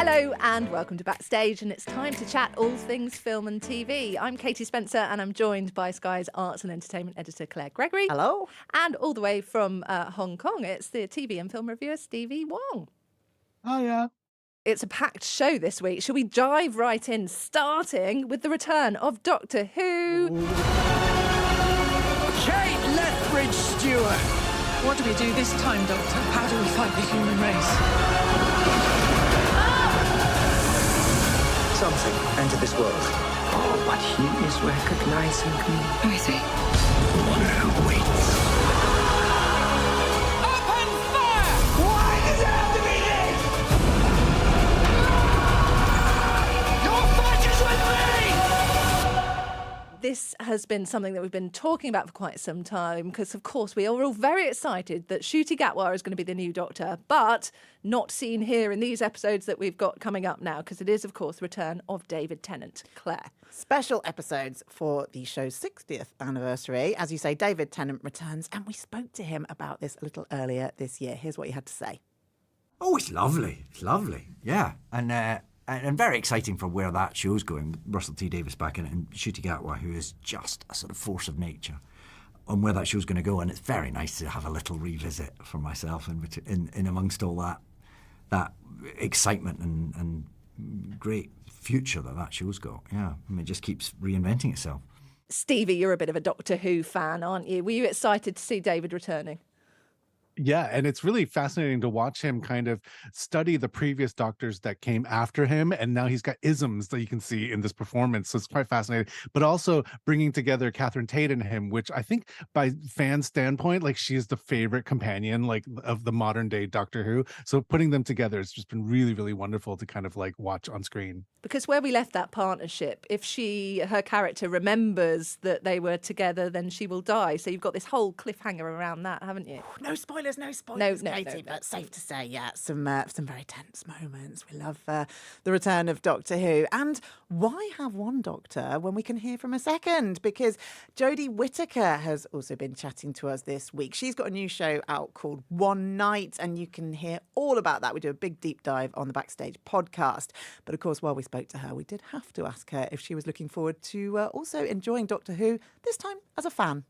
Hello and welcome to Backstage, and it's time to chat all things film and TV. I'm Katie Spencer and I'm joined by Sky's arts and entertainment editor Claire Gregory. Hello. And all the way from Hong Kong, it's the TV and film reviewer Stevie Wong. Oh, yeah. It's a packed show this week. Shall we dive right in, starting with the return of Doctor Who? Kate Lethbridge Stewart! What do we do this time, Doctor? How do we fight the human race? Something entered this world. Oh, but he is recognizing me. Who is he? One who waits. Open fire! Why does it have to be this? Your fight is with me! This has been something that we've been talking about for quite some time because, of course, we are all very excited that Ncuti Gatwa is going to be the new Doctor, but not seen here in these episodes that we've got coming up now because it is, of course, the return of David Tennant. Claire. Special episodes for the show's 60th anniversary. As you say, David Tennant returns, and we spoke to him about this a little earlier this year. Here's what he had to say. Oh, it's lovely. It's lovely. Yeah. And very exciting for where that show's going. With Russell T Davies back in it and Ncuti Gatwa, who is just a sort of force of nature, on where that show's going to go. And it's very nice to have a little revisit for myself in amongst all that excitement and great future that show's got. Yeah, I mean, it just keeps reinventing itself. Stevie, you're a bit of a Doctor Who fan, aren't you? Were you excited to see David returning? Yeah, and it's really fascinating to watch him kind of study the previous doctors that came after him, and now he's got isms that you can see in this performance, so it's quite fascinating. But also bringing together Catherine Tate and him, which I think by fan standpoint, like, she is the favorite companion, like, of the modern day Doctor Who. So putting them together has just been really, really wonderful to kind of like watch on screen. Because where we left that partnership, if her character remembers that they were together, then she will die. So you've got this whole cliffhanger around that, haven't you? No spoilers, Katie, but safe to say, yeah, some very tense moments. We love the return of Doctor Who. And why have one Doctor when we can hear from a second? Because Jodie Whittaker has also been chatting to us this week. She's got a new show out called One Night, and you can hear all about that. We do a big deep dive on the Backstage podcast. But of course, while we spoke to her, we did have to ask her if she was looking forward to also enjoying Doctor Who, this time as a fan.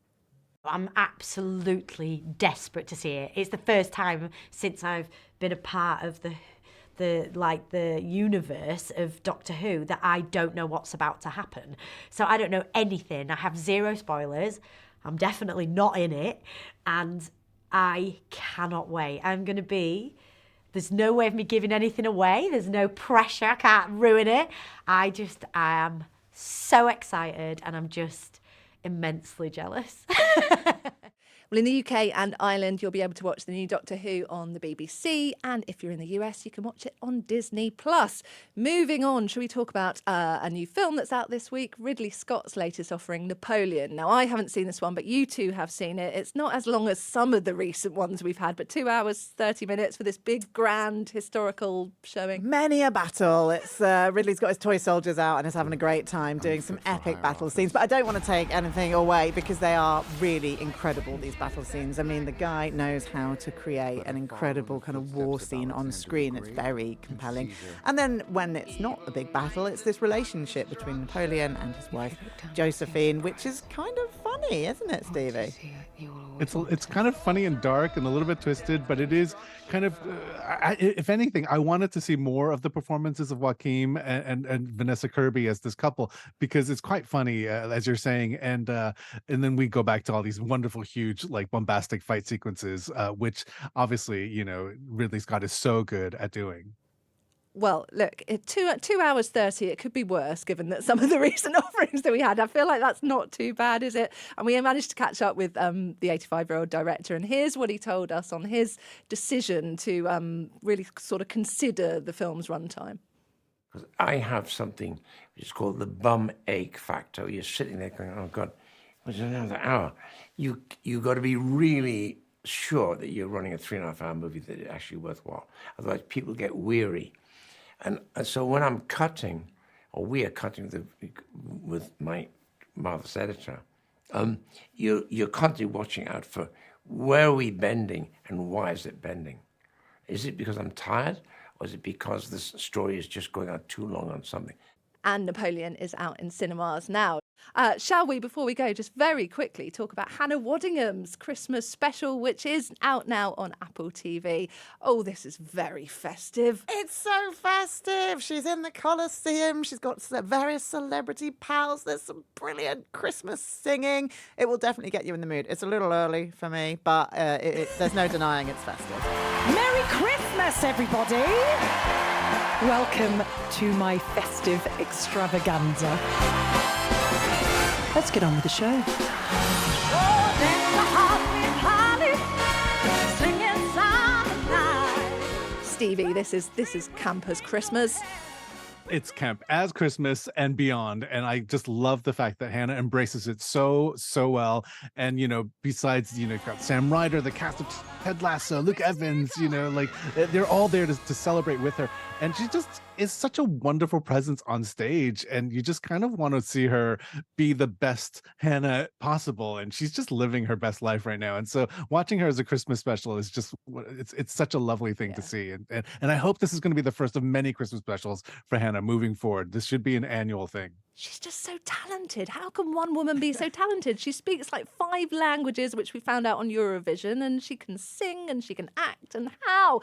I'm absolutely desperate to see it. It's the first time since I've been a part of the universe of Doctor Who that I don't know what's about to happen. So I don't know anything. I have zero spoilers. I'm definitely not in it, and I cannot wait. There's no way of me giving anything away. There's no pressure. I can't ruin it. I am so excited, and I'm just immensely jealous. Well, in the UK and Ireland, you'll be able to watch the new Doctor Who on the BBC. And if you're in the US, you can watch it on Disney+. Moving on, shall we talk about a new film that's out this week? Ridley Scott's latest offering, Napoleon. Now, I haven't seen this one, but you two have seen it. It's not as long as some of the recent ones we've had, but 2 hours, 30 minutes for this big, grand, historical showing. Many a battle. It's Ridley's got his toy soldiers out and is having a great time doing some epic battle scenes. But I don't want to take anything away because they are really incredible, these battle scenes. I mean, the guy knows how to create an incredible kind of war scene on screen. It's very compelling. And then when it's not a big battle, it's this relationship between Napoleon and his wife, Josephine, which is kind of funny, isn't it, Stevie? It's kind of funny and dark and a little bit twisted, but it is kind of, if anything, I wanted to see more of the performances of Joaquin and Vanessa Kirby as this couple, because it's quite funny, as you're saying, and then we go back to all these wonderful, huge, like, bombastic fight sequences, which obviously, you know, Ridley Scott is so good at doing. Well, look, 2 hours 30, it could be worse given that some of the recent offerings that we had. I feel like that's not too bad, is it? And we managed to catch up with the 85-year-old director, and here's what he told us on his decision to really sort of consider the film's runtime. Because I have something which is called the bum ache factor. You're sitting there going, oh, God, it's another hour. You got to be really sure that you're running a 3.5-hour movie that is actually worthwhile. Otherwise, people get weary. And so when I'm cutting, or we are cutting with my marvelous editor, you're constantly watching out for where are we bending and why is it bending? Is it because I'm tired, or is it because this story is just going on too long on something? And Napoleon is out in cinemas now. Shall we, before we go, just very quickly talk about Hannah Waddingham's Christmas special, which is out now on Apple TV. Oh, this is very festive. It's so festive. She's in the Colosseum. She's got various celebrity pals. There's some brilliant Christmas singing. It will definitely get you in the mood. It's a little early for me, but there's no denying it's festive. Merry Christmas, everybody! Welcome to my festive extravaganza. Let's get on with the show. Stevie, this is camp as Christmas. It's camp as Christmas and beyond. And I just love the fact that Hannah embraces it so well. And, besides, you've got Sam Ryder, the cast of Ted Lasso, Luke Evans, they're all there to celebrate with her. And she just is such a wonderful presence on stage. And you just kind of want to see her be the best Hannah possible. And she's just living her best life right now. And so watching her as a Christmas special is just, it's such a lovely thing to see. And I hope this is going to be the first of many Christmas specials for Hannah moving forward. This should be an annual thing. She's just so talented. How can one woman be so talented? She speaks like 5 languages, which we found out on Eurovision, and she can sing and she can act. And how?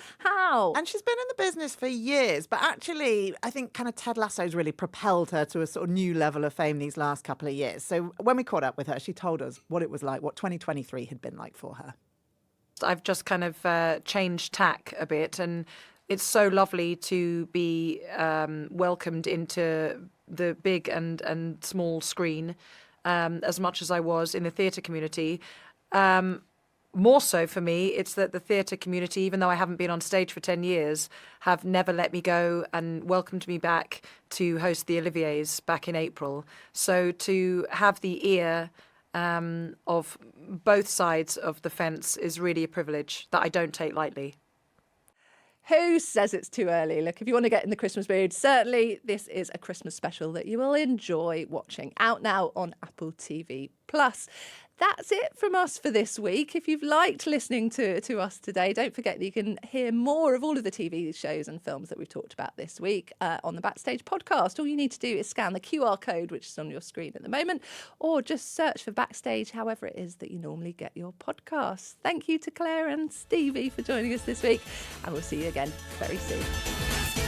And she's been in the business for years, but actually, I think kind of Ted Lasso's really propelled her to a sort of new level of fame these last couple of years. So when we caught up with her, she told us what it was like, what 2023 had been like for her. I've just kind of changed tack a bit, and it's so lovely to be welcomed into the big and small screen as much as I was in the theatre community. More so for me, it's that the theatre community, even though I haven't been on stage for 10 years, have never let me go and welcomed me back to host the Oliviers back in April. So to have the ear of both sides of the fence is really a privilege that I don't take lightly. Who says it's too early? Look, if you want to get in the Christmas mood, certainly this is a Christmas special that you will enjoy watching. Out now on Apple TV+. That's it from us for this week. If you've liked listening to us today, don't forget that you can hear more of all of the TV shows and films that we've talked about this week on the Backstage podcast. All you need to do is scan the QR code, which is on your screen at the moment, or just search for Backstage, however it is that you normally get your podcasts. Thank you to Claire and Stevie for joining us this week, and we'll see you again very soon.